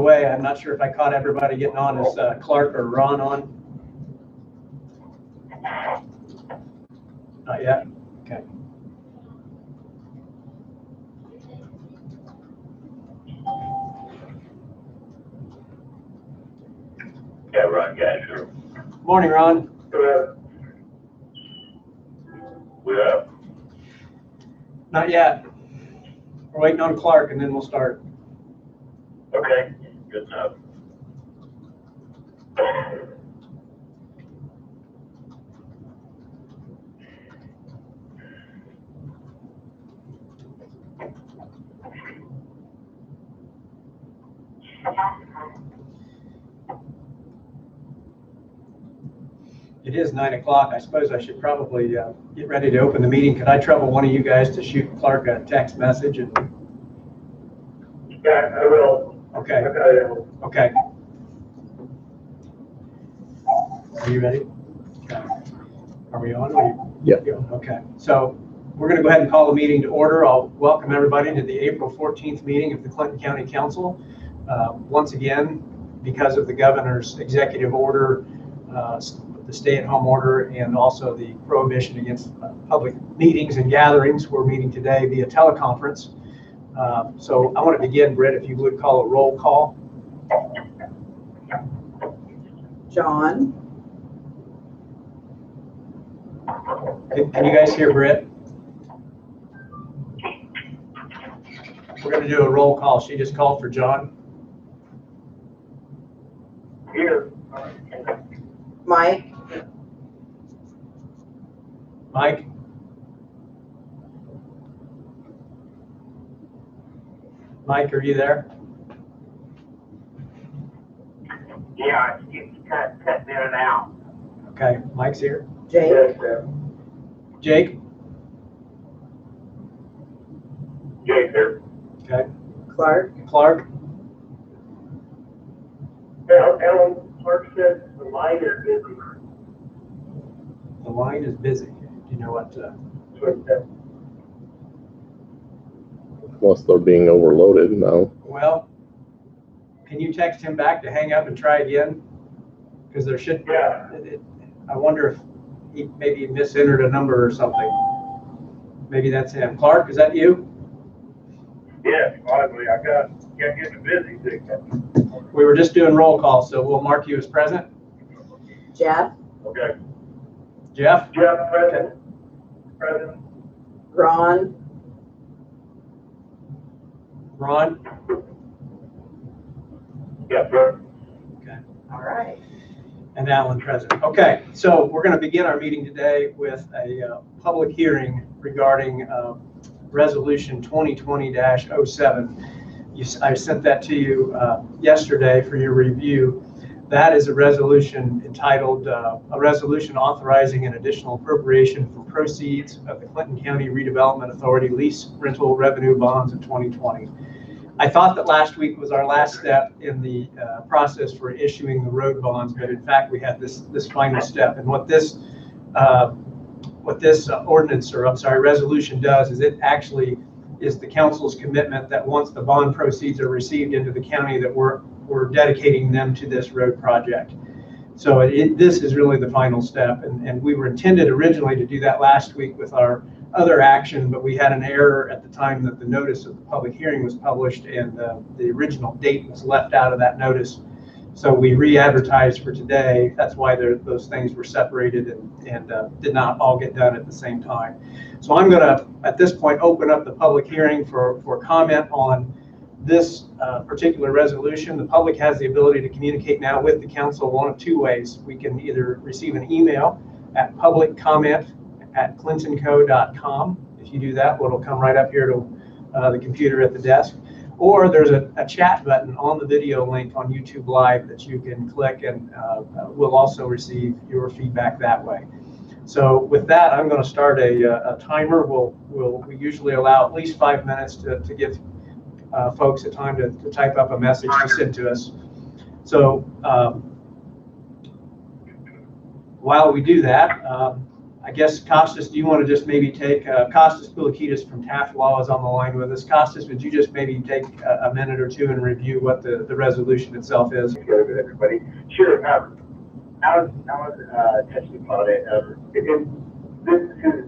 away. I'm not sure if I caught everybody getting on. Is Clark or Ron on? Not yet. Okay. Yeah, Ron Gasher. Morning, Ron. We're up. Not yet. We're waiting on Clark, and then we'll start. Okay, good enough. It is 9 o'clock. I suppose I should probably get ready to open the meeting. Could I trouble one of you guys to shoot Clark a text message? And Yeah, I will. okay. Okay. Are you ready? Okay. Are we on? Yeah. Okay. So we're going to go ahead and call the meeting to order. I'll welcome everybody to the April 14th meeting of the Clinton County Council. Once again, because of the governor's executive order, the stay-at-home order, and also the prohibition against public meetings and gatherings, we're meeting today via teleconference. So I want to begin, Britt, if you would call a roll call. John. Can you guys hear Britt? We're going to do a roll call. She just called for John. Here. Mike. Mike? Mike, are you there? Yeah, it's cut in and out. Okay, Mike's here. Jake. Jake? Jake here. Okay. Clark. Clark? Alan, Clark said the line is busy. The line is busy. Do you know what? Unless they're being overloaded now. Well, can you text him back to hang up and try again? Because there should. Yeah. I wonder if he maybe misentered a number or something. Maybe that's him. Clark, is that you? Yes, finally, I can't get the busy signal. We were just doing roll call, so we'll mark you as present. Jeff. Okay. Jeff? Jeff, present. Present. Ron. Ron? Yeah, sir. Okay. All right. And Alan present. Okay, so we're going to begin our meeting today with a public hearing regarding Resolution 2020-07. I sent that to you yesterday for your review. That is a resolution entitled a resolution authorizing an additional appropriation for proceeds of the Clinton County Redevelopment Authority lease rental revenue bonds of 2020. I thought that last week was our last step in the process for issuing the road bonds, but in fact we had this final step. And what this ordinance, or I'm sorry, resolution does is it actually is the council's commitment that once the bond proceeds are received into the county, that we're dedicating them to this road project. So this is really the final step, and we were intended originally to do that last week with our other action, but we had an error at the time that the notice of the public hearing was published, and the original date was left out of that notice. So we re-advertised for today. That's why those things were separated and did not all get done at the same time. So I'm going to, at this point, open up the public hearing for comment on this particular resolution. The public has the ability to communicate now with the council one of two ways. We can either receive an email at publiccomment@clintonco.com. If you do that, it'll come right up here to the computer at the desk. Or there's a chat button on the video link on YouTube Live that you can click, and we'll also receive your feedback that way. So with that, I'm going to start a timer. We usually allow at least 5 minutes to give folks a time to type up a message to send to us. So while we do that, I guess, Costas, do you want to just maybe take, Costas Poulikitis from Taft Law is on the line with us. Costas, would you just maybe take a minute or two and review what the resolution itself is? Together with everybody. Sure. I was touching upon it. This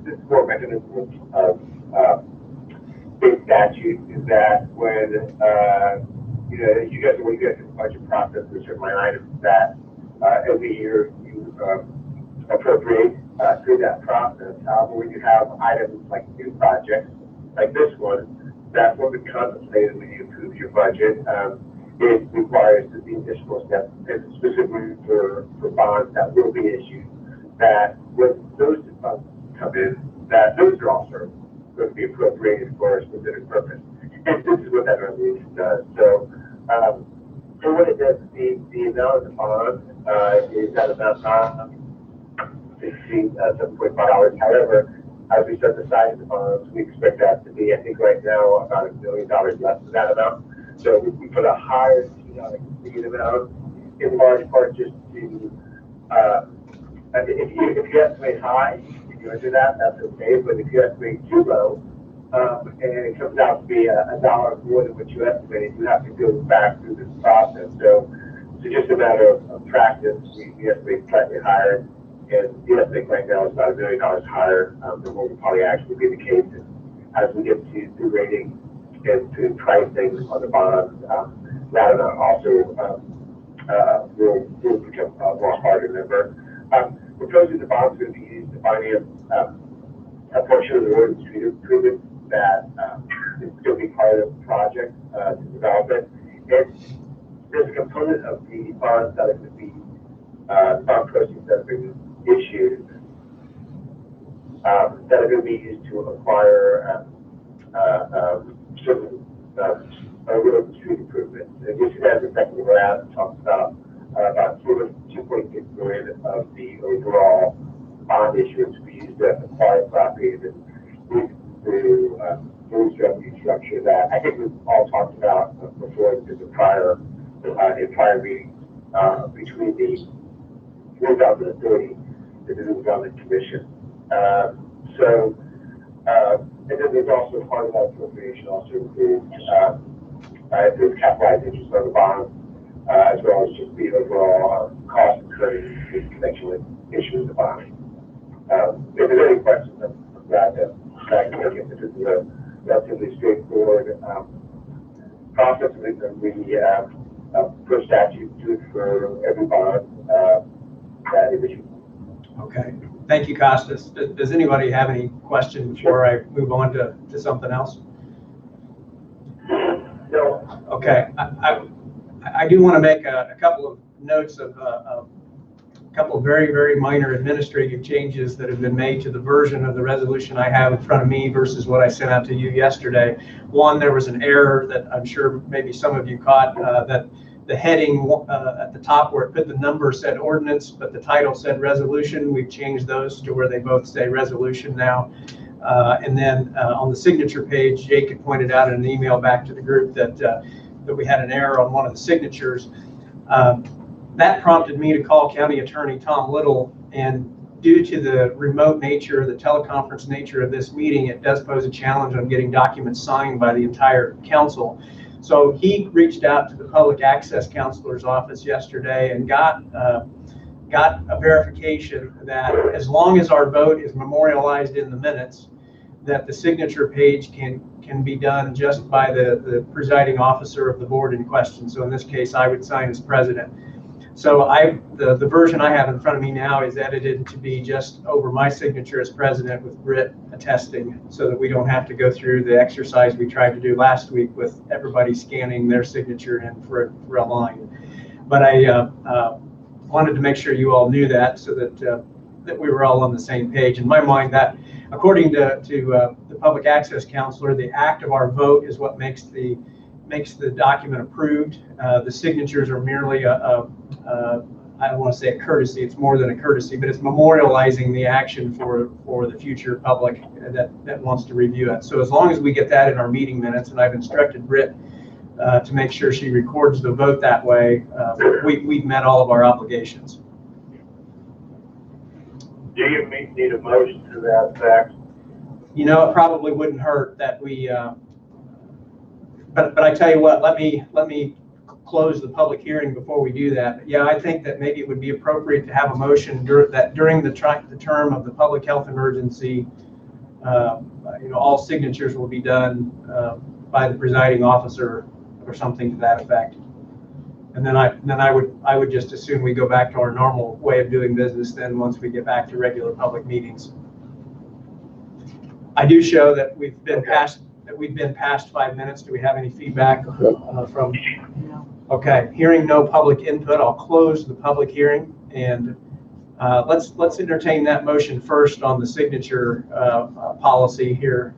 is more mechanism of state statute is that when you guys have a budget process, there's certain line items that every year you appropriate through that process. However, when you have items like new projects, like this one, that will be contemplated when you approve your budget. It requires the additional steps, and specifically for bonds that will be issued, that when those funds come in, that those are also going to be appropriated for a specific purpose. And this is what that resolution does. So what it does, the amount of the bond is at about $7.5. However, as we set the size of the bonds, we expect that to be, I think right now, about $1 million less than that amount. So we put a higher complete amount, in large part just to, if you estimate high, if you enter that, that's okay. But if you estimate too low, and it comes out to be $1 more than what you estimated, you have to go back through this process. So it's just a matter of practice. We estimate slightly higher, and the estimate right now is about $1 million higher than what would probably actually be the case as we get to the rating and to pricing on the bonds. That amount also will become a more harder number. Proposing the bonds are going to be used to finance a portion of the road and street improvements that is going to be part of the project to develop it. And there's a component of the bonds that are going to be bond proceeds that have been issued that are going to be used to acquire certain road and street improvements. And you see that in the second graph. It talks about 2.6 million of the overall bond issuance we used to acquire properties and through revenue structure that I think we've all talked about before in the prior meetings between the New Government Authority and the New Government Commission. And then there's also part of that appropriation also includes there's capitalized interest on the bonds, as well as just the overall cost incurred in connection with issuing the bond. If there's any questions, I'm glad to take it. This is a relatively straightforward process. We per statute do it for every bond that is issued. Okay. Thank you, Costas. Does anybody have any questions before I move on to something else? No. Okay. I do want to make a couple of notes of a couple of very, very minor administrative changes that have been made to the version of the resolution I have in front of me versus what I sent out to you yesterday. One, there was an error that I'm sure maybe some of you caught, that the heading at the top where it put the number said ordinance, but the title said resolution. We've changed those to where they both say resolution now. And then on the signature page, Jake had pointed out in an email back to the group that we had an error on one of the signatures. That prompted me to call County Attorney Tom Little, and due to the remote nature, the teleconference nature of this meeting, it does pose a challenge on getting documents signed by the entire council. So he reached out to the Public Access Counselor's office yesterday and got a verification that as long as our vote is memorialized in the minutes, that the signature page can be done just by the presiding officer of the board in question. So in this case, I would sign as president. So the version I have in front of me now is edited to be just over my signature as president with Britt attesting, so that we don't have to go through the exercise we tried to do last week with everybody scanning their signature in for a line. But I wanted to make sure you all knew that, so that we were all on the same page. In my mind, that according to the Public Access Counselor, the act of our vote is what makes the document approved. The signatures are merely I don't want to say a courtesy, it's more than a courtesy, but it's memorializing the action for the future public that wants to review it. So as long as we get that in our meeting minutes, and I've instructed Britt to make sure she records the vote that way, we've met all of our obligations. Do you need a motion to that effect? You know, it probably wouldn't hurt that we, but I tell you what, let me close the public hearing before we do that. But yeah, I think that maybe it would be appropriate to have a motion that during the term of the public health emergency, all signatures will be done by the presiding officer or something to that effect. And then I would just assume we go back to our normal way of doing business then once we get back to regular public meetings. I do show that we've been past 5 minutes. Do we have any feedback from? No. Okay, hearing no public input, I'll close the public hearing, and let's entertain that motion first on the signature policy here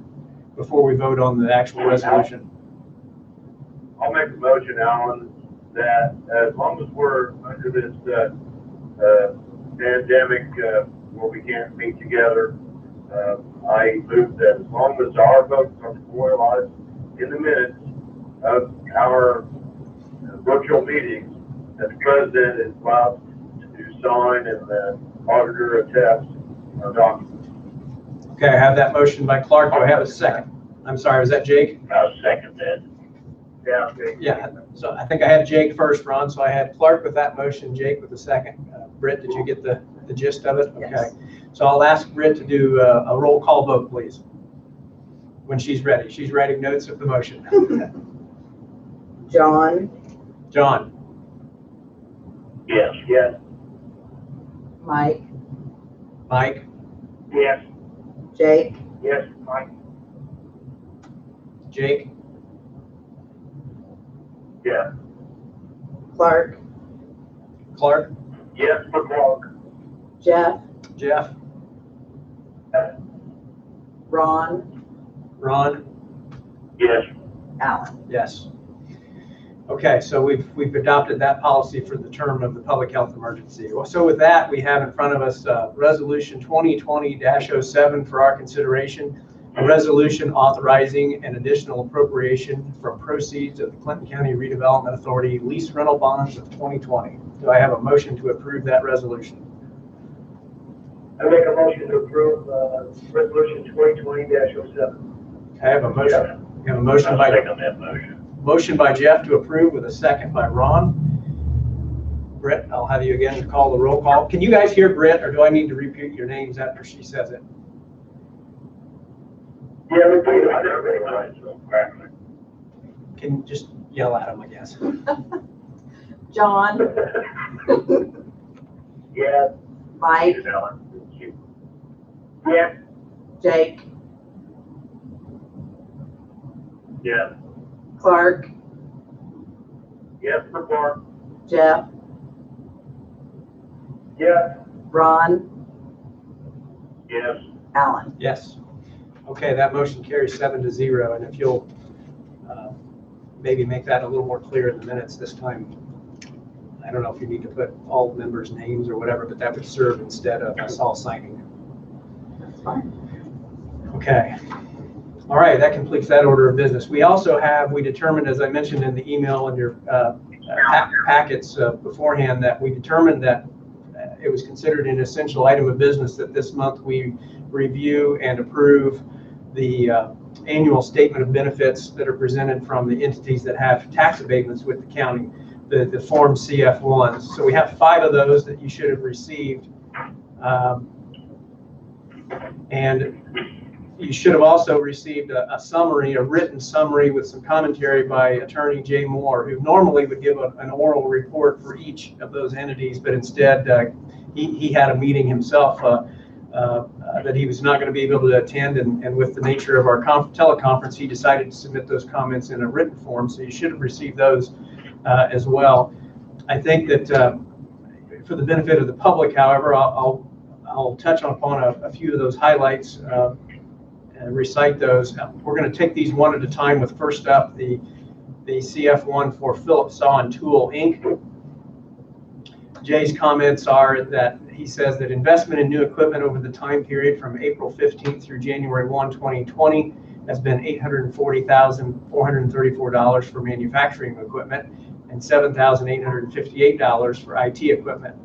before we vote on the actual resolution. I'll make a motion, Alan, that as long as we're under this pandemic where we can't meet together, I move that as long as our votes are memorialized in the minutes of our virtual meetings, that the president is allowed to sign and the auditor attest our documents. Okay, I have that motion by Clark. Do I have a second? I'm sorry, was that Jake? I'll second that. Yeah. Yeah, so I think I had Jake first, Ron, so I had Clark with that motion, Jake with the second. Britt, did you get the gist of it? Yes. Okay, so I'll ask Britt to do a roll call vote, please, when she's ready. She's writing notes of the motion. John, John? Yes. Yes. Mike, Mike? Yes. Jake, Yes, Mike. Jake? Yeah. Clark, Clark? Yes, for Clark. Jeff, Jeff? Ron, Ron? Yes. Alan. Yes. Okay, so we've adopted that policy for the term of the public health emergency. Well, so with that, we have in front of us Resolution 2020-07 for our consideration, a resolution authorizing an additional appropriation from proceeds of the Clinton County Redevelopment Authority lease rental bonds of 2020. Do I have a motion to approve that resolution? I make a motion to approve, resolution 2020-07. I have a motion. We have a motion by that motion. By Jeff to approve with a second by Ron. Britt, I'll have you again to call the roll call. Can you guys hear Britt, or do I need to repeat your names after she says it? Yeah, repeat it. Can you just yell at him, I guess. John, Yes. Mike, Yes. Jake, Yes. Clark, Yes, for Clark. Jeff, Yes. Ron, Yes. Alan. Yes. Okay, that motion carries 7-0, and if you'll maybe make that a little more clear in the minutes this time. I don't know if you need to put all members' names or whatever, but that would serve instead of us all signing. That's fine. Okay. All right, that completes that order of business. We also have, we determined, as I mentioned in the email and your packets beforehand, that we determined that it was considered an essential item of business that this month we review and approve the annual statement of benefits that are presented from the entities that have tax abatements with the county, the Form CF1s. So we have 5 of those that you should have received. And you should have also received a summary, a written summary with some commentary by Attorney Jay Moore, who normally would give an oral report for each of those entities, but instead he had a meeting himself that he was not going to be able to attend, and with the nature of our teleconference, he decided to submit those comments in a written form, so you should have received those as well. I think that for the benefit of the public, however, I'll touch upon a few of those highlights and recite those. We're going to take these one at a time, with first up the CF1 for Phillips Saw and Tool, Inc. Jay's comments are that he says that investment in new equipment over the time period from April 15th through January 1, 2020 has been $840,434 for manufacturing equipment and $7,858 for IT equipment.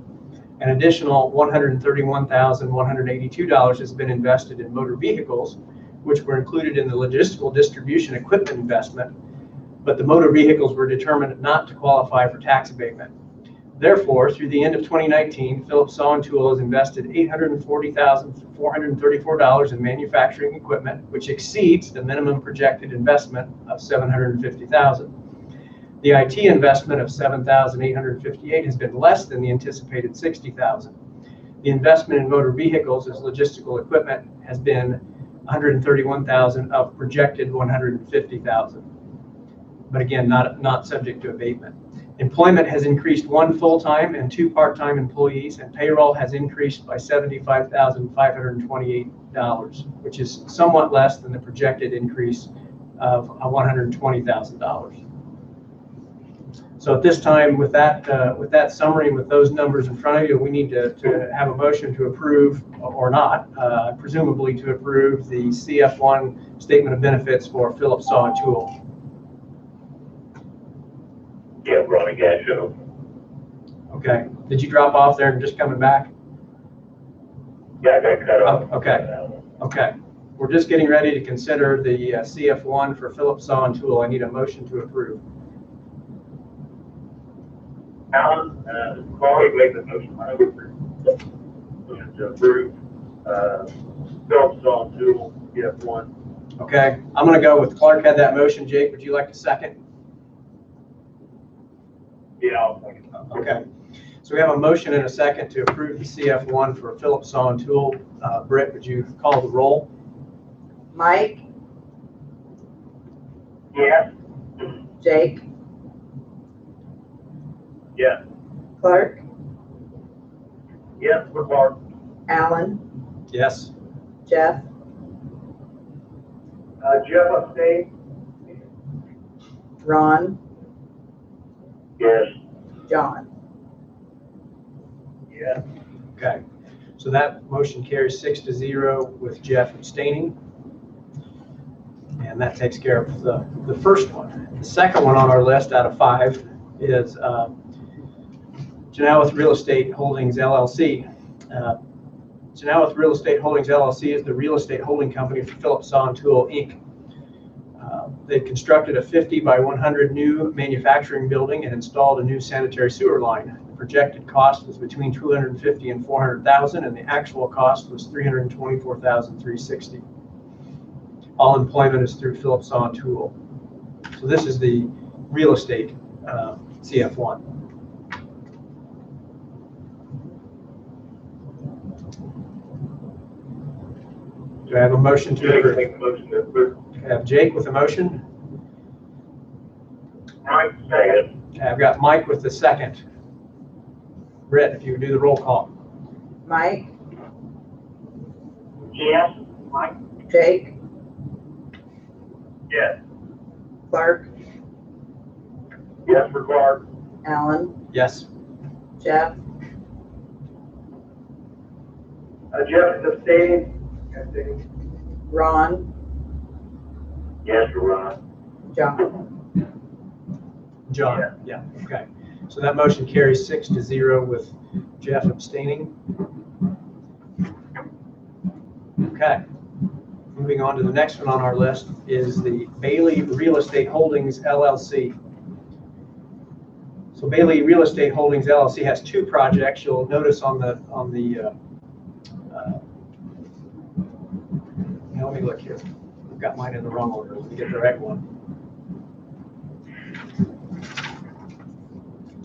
An additional $131,182 has been invested in motor vehicles, which were included in the logistical distribution equipment investment, but the motor vehicles were determined not to qualify for tax abatement. Therefore, through the end of 2019, Phillips Saw and Tool has invested $840,434 in manufacturing equipment, which exceeds the minimum projected investment of $750,000. The IT investment of $7,858 has been less than the anticipated $60,000. The investment in motor vehicles as logistical equipment has been $131,000 of projected $150,000. But again, not subject to abatement. Employment has increased 1 full-time and 2 part-time employees, and payroll has increased by $75,528, which is somewhat less than the projected increase of $120,000. So at this time, with that summary and with those numbers in front of you, we need to have a motion to approve or not, presumably to approve the CF1 statement of benefits for Phillips Saw and Tool. Yeah, Ronnie Gasho. Okay. Did you drop off there and just coming back? Yeah, I got cut off. Okay. Okay. We're just getting ready to consider the CF1 for Phillips Saw and Tool. I need a motion to approve. Alan, Clark, make the motion. Motion to approve, Phillips Saw and Tool, CF1. Okay. I'm going to go with Clark had that motion. Jake, would you like to second? Yeah, I'll second. Okay. So we have a motion and a second to approve the CF1 for Phillips Saw and Tool. Britt, would you call the roll? Mike, Yes. Jake, Yes. Clark, Yes, for Clark. Alan, Yes. Jeff, Jeff abstain. Ron, Yes. John. Yes. Okay. So that motion carries 6-0 with Jeff abstaining. And that takes care of the first one. The second one on our list out of 5 is Janowith Real Estate Holdings, LLC. Janowith Real Estate Holdings, LLC is the real estate holding company for Phillips Saw and Tool, Inc. They constructed a 50 by 100 new manufacturing building and installed a new sanitary sewer line. The projected cost was between $250,000 and $400,000, and the actual cost was $324,360. All employment is through Phillips Saw and Tool. So this is the real estate CF1. Do I have a motion to approve? Make the motion to approve. I have Jake with a motion. Mike, second. I've got Mike with the second. Britt, if you would do the roll call. Mike, Yes. Mike? Jake, Yes. Clark, Yes, for Clark. Alan, Yes. Jeff, Jeff is abstaining. Ron, Yes, for Ron. John. John, yeah, okay. So that motion carries 6-0 with Jeff abstaining. Okay. Moving on to the next one on our list is the Bailey Real Estate Holdings, LLC. So Bailey Real Estate Holdings, LLC has 2 projects. You'll notice on the let me look here. I've got mine in the wrong order. Let me get the right one.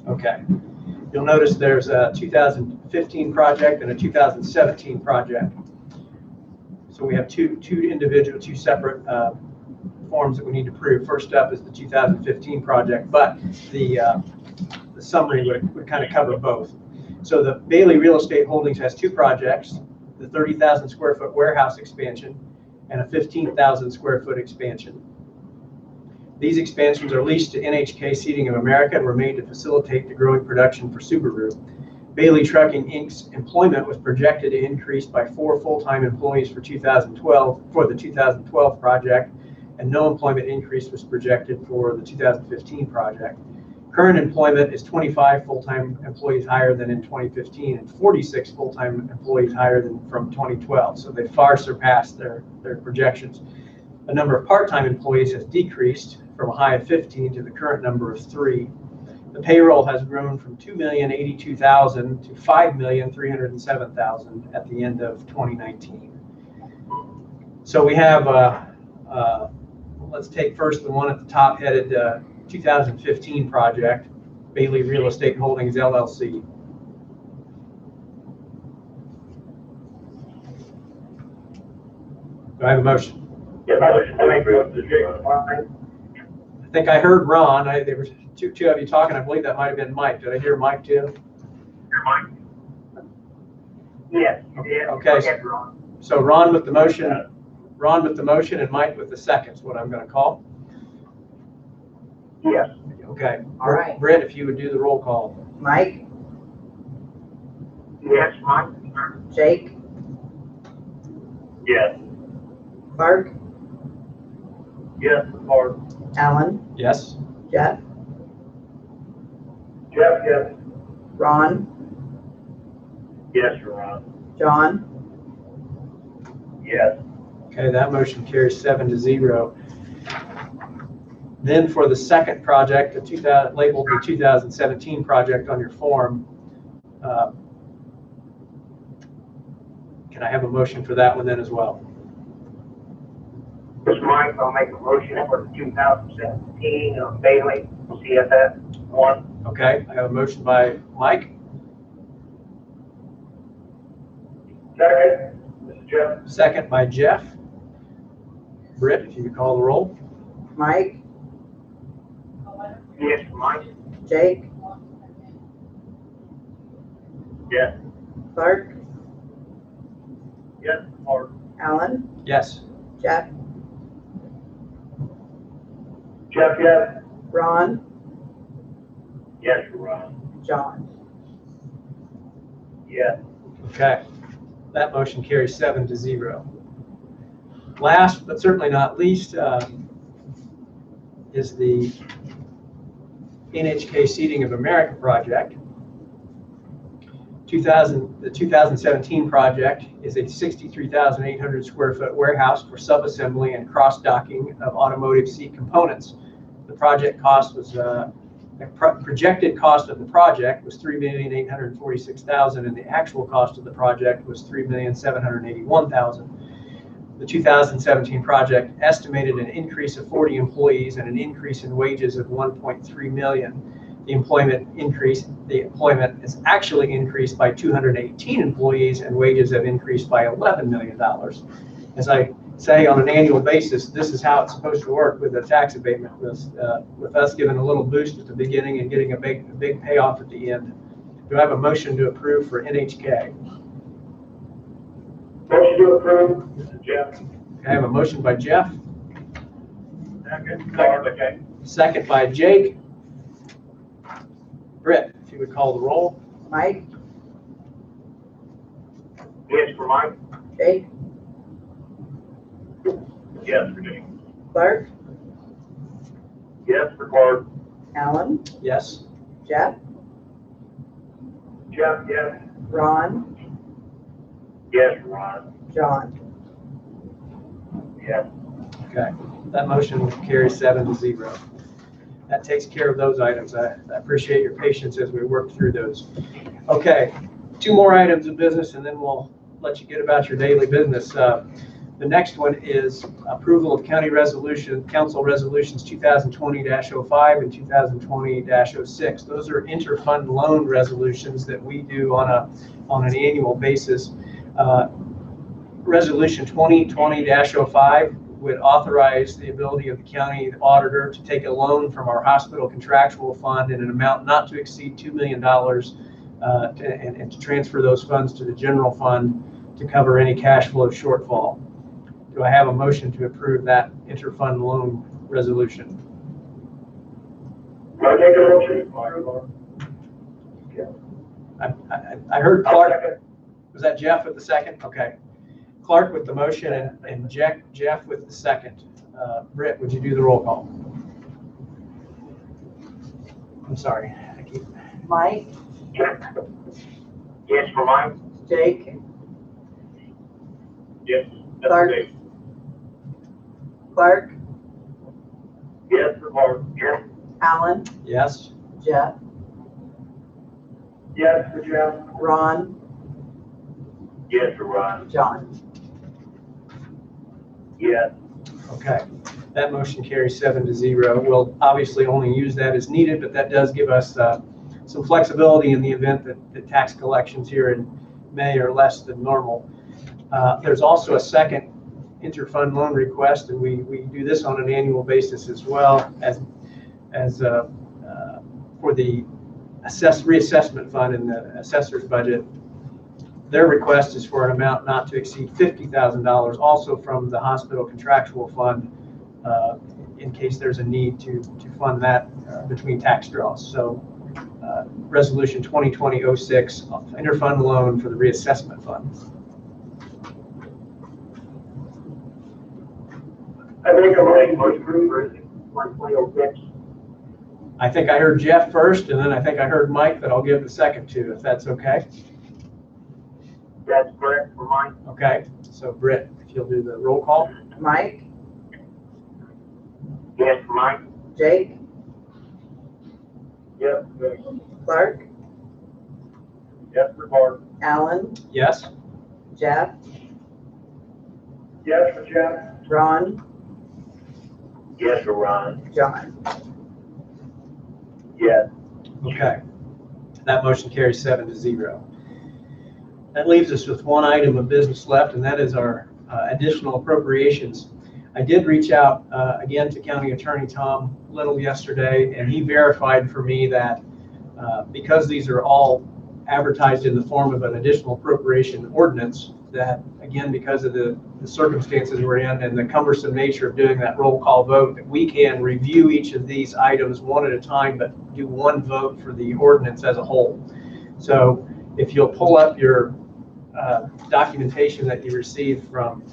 Okay. You'll notice there's a 2015 project and a 2017 project. So we have two separate forms that we need to prove. First up is the 2015 project, but the summary would kind of cover both. So the Bailey Real Estate Holdings has 2 projects, the 30,000 square foot warehouse expansion and a 15,000 square foot expansion. These expansions are leased to NHK Seating of America and were made to facilitate the growing production for Subaru. Bailey Trucking Inc.'s employment was projected to increase by 4 full-time employees for the 2012 project, and no employment increase was projected for the 2015 project. Current employment is 25 full-time employees higher than in 2015 and 46 full-time employees higher than from 2012. So they far surpassed their projections. The number of part-time employees has decreased from a high of 15 to the current number of 3. The payroll has grown from 2,082,000 to 5,307,000 at the end of 2019. So we have, let's take first the one at the top headed 2015 project, Bailey Real Estate Holdings LLC. Do I have a motion? Yes, I make the I think I heard Ron. There were two of you talking. I believe that might have been Mike. Did I hear Mike too? Yes, you did. Okay. Yes, Ron. So Ron with the motion, and Mike with the second is what I'm going to call. Yes. Okay. All right. Brett, if you would do the roll call. Mike, Yes, Mike. Jake, Yes. Clark, Yes, Mark. Alan, Yes. Jeff, Jeff, yes. Ron, Yes, Ron. John, Yes. Okay, that motion carries 7-0. Then for the second project, labeled the 2017 project on your form, can I have a motion for that one then as well? This is Mike, I'll make a motion for the 2017 Bailey CFS 1. Okay, I have a motion by Mike, Second, this is Jeff. second by Jeff. Britt, if you could call the roll. Mike, Yes, Mike. Jake, Yes. Clark, Yes, Mark. Alan, Yes. Jeff, Jeff, yes. Ron, Yes, Ron. John. Yes. Okay, that motion carries 7-0. Last, but certainly not least, is the NHK Seating of America project. The 2017 project is a 63,800 square foot warehouse for subassembly and cross-docking of automotive seat components. The project cost was, the projected cost of the project was $3,846,000, and the actual cost of the project was $3,781,000. The 2017 project estimated an increase of 40 employees and an increase in wages of 1.3 million. The employment is actually increased by 218 employees, and wages have increased by $11 million. As I say, on an annual basis, this is how it's supposed to work with a tax abatement, with us giving a little boost at the beginning and getting a big payoff at the end. Do I have a motion to approve for NHK? Motion to approve. This is Jeff. I have a motion by Jeff, Second. Second, okay. second by Jake. Britt, if you would call the roll. Mike, Yes, for Mike. Jake, Yes, for Jake. Clark, Yes, for Clark. Alan, Yes. Jeff, Jeff, yes. Ron, Yes, Ron. John. Yes. Okay, that motion carries 7-0. That takes care of those items. I appreciate your patience as we work through those. Okay, 2 more items of business, and then we'll let you get about your daily business. The next one is approval of council resolutions 2020-05 and 2020-06. Those are interfund loan resolutions that we do on an annual basis. Resolution 2020-05 would authorize the ability of the county auditor to take a loan from our hospital contractual fund in an amount not to exceed $2 million and to transfer those funds to the general fund to cover any cash flow shortfall. Do I have a motion to approve that interfund loan resolution? I make a motion. I heard Clark. Was that Jeff with the second? Okay. Clark with the motion and Jeff with the second. Britt, would you do the roll call? I'm sorry. I keep, Mike, Yes, for mine? Jake, Yes. Clark, Clark, Yes, for Mark. Yes. Alan, yes? Jeff, Yes, for Jeff. Ron, Yes, for Ron. John. Yes. Okay. That motion carries 7-0. We'll obviously only use that as needed, but that does give us some flexibility in the event that the tax collections here in May are less than normal. There's also a second interfund loan request, and we do this on an annual basis as well as for the reassessment fund in the assessor's budget. Their request is for an amount not to exceed $50,000, also from the hospital contractual fund, in case there's a need to fund that between tax draws. So Resolution 2020-06, interfund loan for the reassessment fund. I think I'm ready for approval, 1.06. I think I heard Jeff first, and then I think I heard Mike that I'll give the second to, if that's okay. That's correct for mine. Okay, so Britt, if you'll do the roll call. Mike, Yes, for mine. Jake, Yes. Clark, Yes, for Mark. Alan, Yes? Jeff, Yes, for Jeff. Ron, Yes, for Ron. John. Yes. Okay. That motion carries 7-0. That leaves us with one item of business left, and that is our additional appropriations. I did reach out again to County Attorney Tom Little yesterday, and he verified for me that because these are all advertised in the form of an additional appropriation ordinance, that again, because of the circumstances we're in and the cumbersome nature of doing that roll call vote, that we can review each of these items one at a time, but do one vote for the ordinance as a whole. So if you'll pull up your documentation that you received from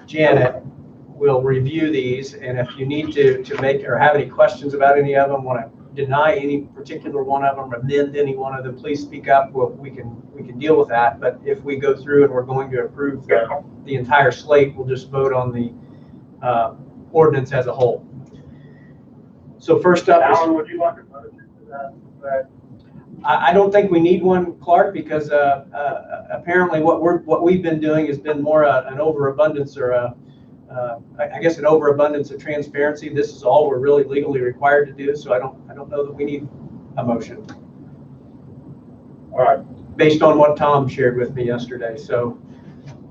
Janet, we'll review these, and if you need to make or have any questions about any of them, want to deny any particular one of them, amend any one of them, please speak up. We can deal with that. But if we go through and we're going to approve the entire slate, we'll just vote on the ordinance as a whole. So first up is, Alan, would you like a motion for that? I don't think we need one, Clark, because apparently what we've been doing has been more an overabundance or I guess an overabundance of transparency. This is all we're really legally required to do, so I don't know that we need a motion All right, based on what Tom shared with me yesterday. So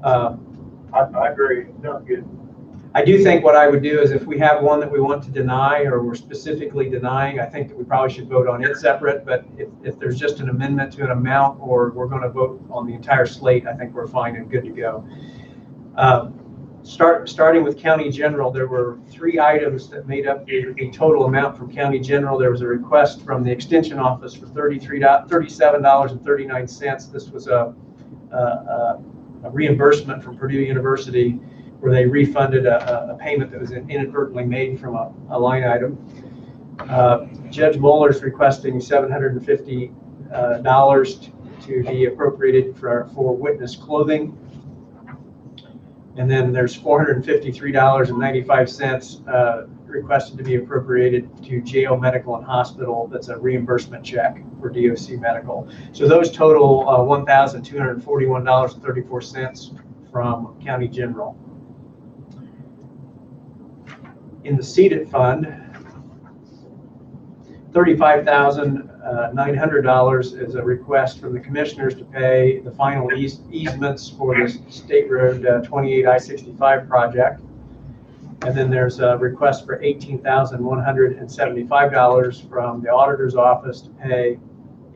I agree. Sounds good. I do think what I would do is if we have one that we want to deny or we're specifically denying, I think that we probably should vote on it separate. But if there's just an amendment to an amount or we're going to vote on the entire slate, I think we're fine and good to go. Starting with County General, there were 3 items that made up the total amount from County General. There was a request from the Extension Office for $37.39. This was a reimbursement from Purdue University where they refunded a payment that was inadvertently made from a line item. Judge Moeller's requesting $750 to be appropriated for witness clothing. And then there's $453.95 requested to be appropriated to jail, medical, and hospital. That's a reimbursement check for DOC medical. So those total $1,241.34 from County General. In the seated fund, $35,900 is a request from the commissioners to pay the final easements for the State Road 28 I-65 project. And then there's a request for $18,175 from the auditor's office to pay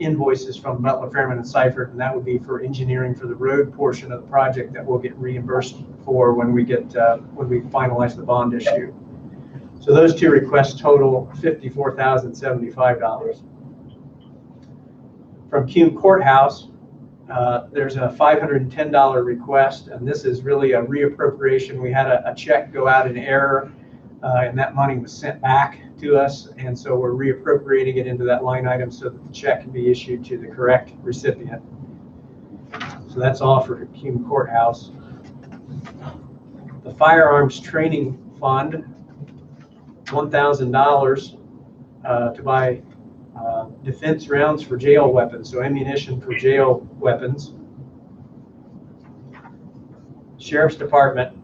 invoices from Butler, Fairman, and Seifert, and that would be for engineering for the road portion of the project that we'll get reimbursed for when we finalize the bond issue. So those 2 requests total $54,075. From Cume Courthouse, there's a $510 request, and this is really a reappropriation. We had a check go out in error, and that money was sent back to us, and so we're reappropriating it into that line item so that the check can be issued to the correct recipient. So that's all for Hume Courthouse. The Firearms Training Fund, $1,000 to buy defense rounds for jail weapons, so ammunition for jail weapons. Sheriff's Department,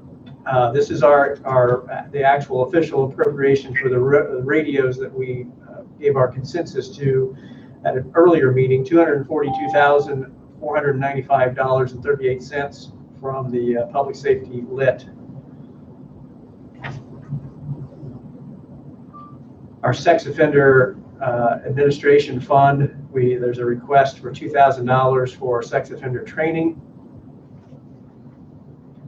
this is the actual official appropriation for the radios that we gave our consensus to at an earlier meeting, $242,495.38 from the Public Safety Lit. Our Sex Offender Administration Fund, there's a request for $2,000 for sex offender training.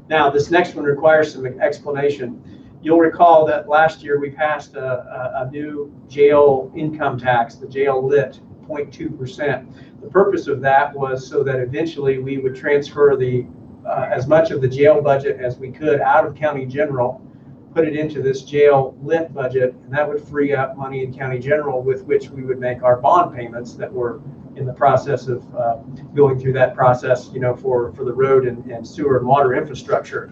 Now, this next one requires some explanation. You'll recall that last year we passed a new jail income tax, the jail lit, 0.2%. The purpose of that was so that eventually we would transfer as much of the jail budget as we could out of county general, put it into this jail lit budget, and that would free up money in county general with which we would make our bond payments that were in the process of going through that process, for the road and sewer and water infrastructure.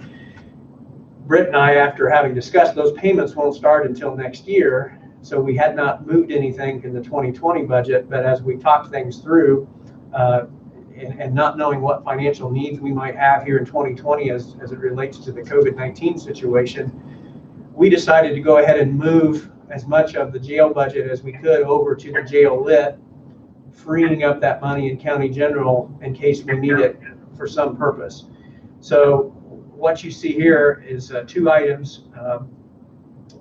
Britt and I, after having discussed, those payments won't start until next year, so we had not moved anything in the 2020 budget, but as we talked things through, and not knowing what financial needs we might have here in 2020 as it relates to the COVID-19 situation, we decided to go ahead and move as much of the jail budget as we could over to the jail lit, freeing up that money in county general in case we need it for some purpose. So what you see here is 2 items, or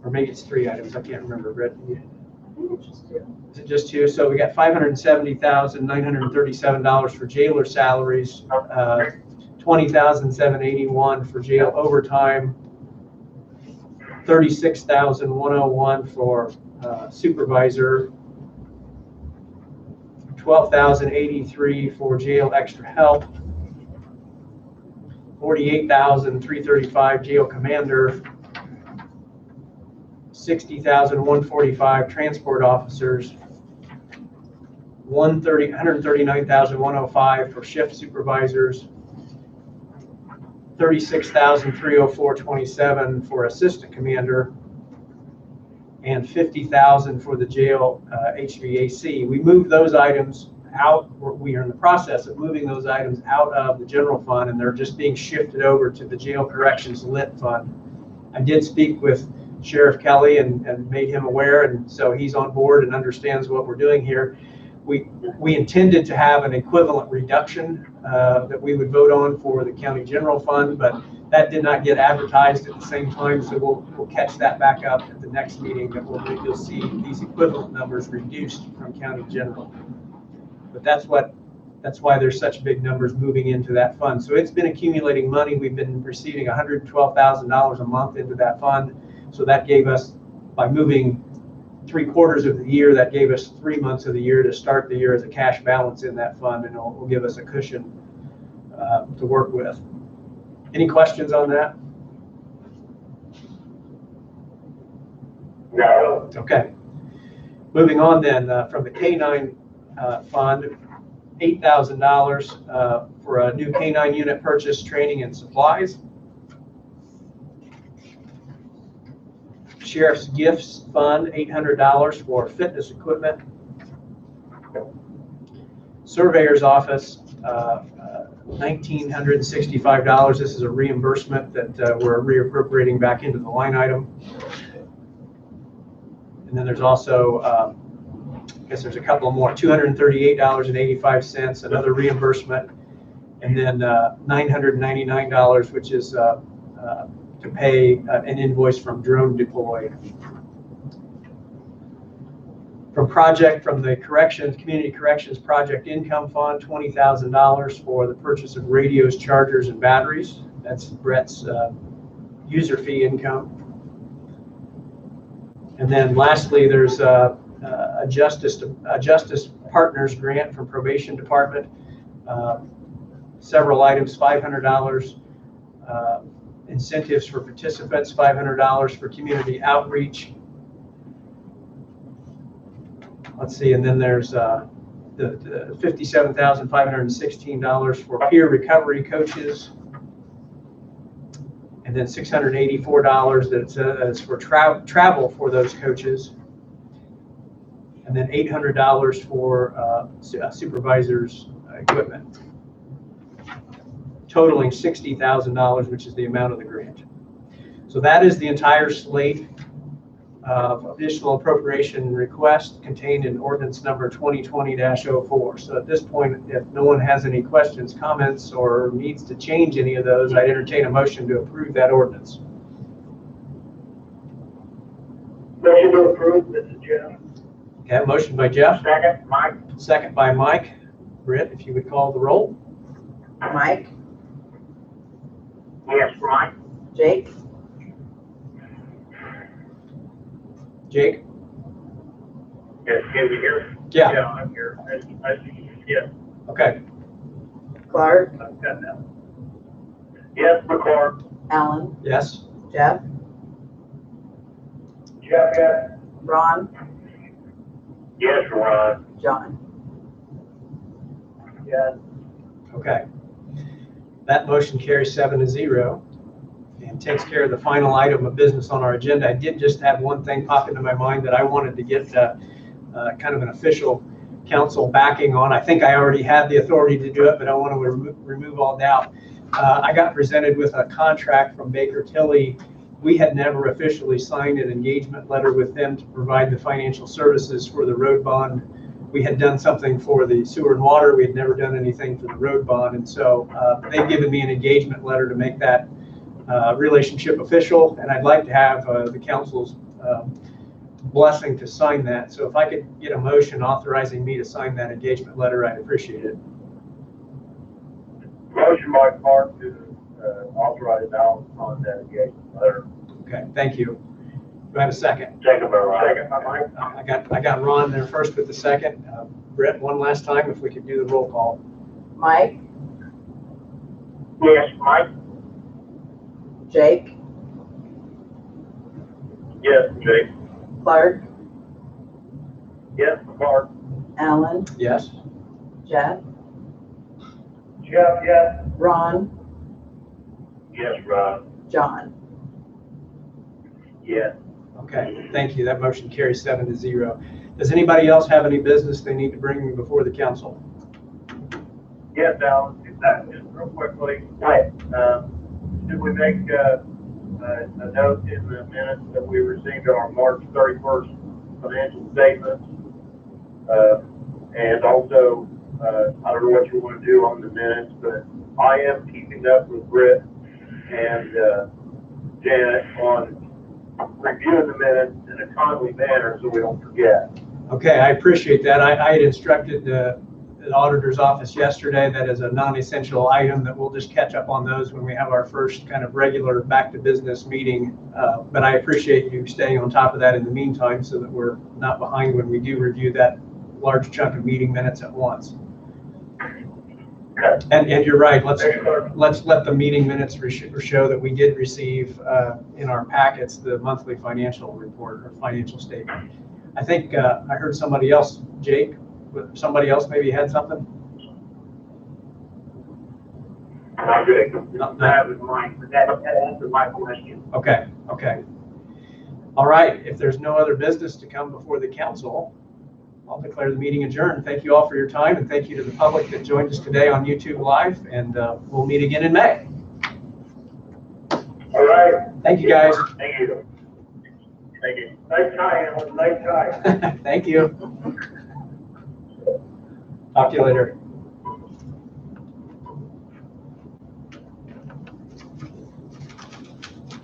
maybe it's 3 items. I can't remember, Brett. Is it just 2? So we got $570,937 for jailer salaries, $20,781 for jail overtime, $36,101 for supervisor, $12,083 for jail extra help, $48,335 jail commander, $60,145 transport officers, $139,105 for shift supervisors, $36,304.27 for assistant commander, and $50,000 for the jail HVAC. We moved those items out. We are in the process of moving those items out of the general fund, and they're just being shifted over to the jail corrections lit fund. I did speak with Sheriff Kelly and made him aware, and so he's on board and understands what we're doing here. We intended to have an equivalent reduction that we would vote on for the county general fund, but that did not get advertised at the same time, so we'll catch that back up at the next meeting. That you'll see these equivalent numbers reduced from county general. But that's why there's such big numbers moving into that fund. So it's been accumulating money. We've been receiving $112,000 a month into that fund. So that gave us, by moving 3/4 of the year, that gave us 3 months of the year to start the year as a cash balance in that fund, and it'll give us a cushion to work with. Any questions on that? No. Okay. Moving on then, from the K-9 fund, $8,000 for a new K-9 unit purchase, training, and supplies. Sheriff's Gifts Fund, $800 for fitness equipment. Surveyor's Office, $1,965. This is a reimbursement that we're reappropriating back into the line item. And then there's also, I guess there's a couple more, $238.85, another reimbursement, and then $999, which is to pay an invoice from Drone Deploy. From the Community Corrections Project Income Fund, $20,000 for the purchase of radios, chargers, and batteries. That's Brett's user fee income. And then lastly, there's a Justice Partners grant from Probation Department. Several items, $500. Incentives for participants, $500 for community outreach, let's see, and then there's the $57,516 for peer recovery coaches. And then $684 that's for travel for those coaches. And then $800 for supervisors' equipment. Totaling $60,000, which is the amount of the grant. So that is the entire slate of additional appropriation requests contained in ordinance number 2020-04. So at this point, if no one has any questions, comments, or needs to change any of those, I'd entertain a motion to approve that ordinance. Motion to approve, this is Jeff. Okay, a motion by Jeff, Second, Mike. second by Mike. Britt, if you would call the roll. Mike, Yes, Mike. Jake, Jake? Yes, can you hear? Yeah, I'm here. Yes, okay. Clark, I've got that. Yes, McClure. Alan, Yes, Jeff, Jeff, yes. Ron, Yes, Ron. John. Yes. okay. That motion carries 7-0 and takes care of the final item of business on our agenda. I did just have one thing pop into my mind that I wanted to get kind of an official council backing on. I think I already had the authority to do it, but I want to remove all doubt. I got presented with a contract from Baker Tilly. We had never officially signed an engagement letter with them to provide the financial services for the road bond. We had done something for the sewer and water. We had never done anything for the road bond. And so they've given me an engagement letter to make that relationship official. And I'd like to have the council's blessing to sign that. So if I could get a motion authorizing me to sign that engagement letter, I'd appreciate it. Motion by Clark to authorize Al on that engagement letter. Okay, thank you. Do I have a second? Second by Ron. Second by Mike. I got Ron there first with the second. Brett, one last time, if we could do the roll call. Mike, Yes, Mike. Jake, Yes, Jake. Clark, Yes, Clark. Alan, Yes? Jeff, Jeff, yes. Ron, Yes, Ron. John. Yes. Okay, thank you. That motion carries 7-0. Does anybody else have any business they need to bring before the council? Yes, Al, just real quickly. Right. Should we make a note in the minutes that we received our March 31st financial statements? And also, I don't know what you want to do on the minutes, but I am keeping up with Britt and Janet on reviewing the minutes in a timely manner so we don't forget. Okay, I appreciate that. I had instructed the auditor's office yesterday that is a non-essential item that we'll just catch up on those when we have our first kind of regular back to business meeting. But I appreciate you staying on top of that in the meantime so that we're not behind when we do review that large chunk of meeting minutes at once. Okay. And you're right, let's Thank you, Clerk. let the meeting minutes show that we did receive in our packets the monthly financial report or financial statement. I think I heard somebody else, Jake, somebody else maybe had something? I'm good. That was mine, but that answered my question. Okay. All right, if there's no other business to come before the council, I'll declare the meeting adjourned. Thank you all for your time, and thank you to the public that joined us today on YouTube Live, and we'll meet again in May. All right. Thank you, guys. Thank you. Thank you. Nice try, Alan. Nice try. Thank you. Talk to you later.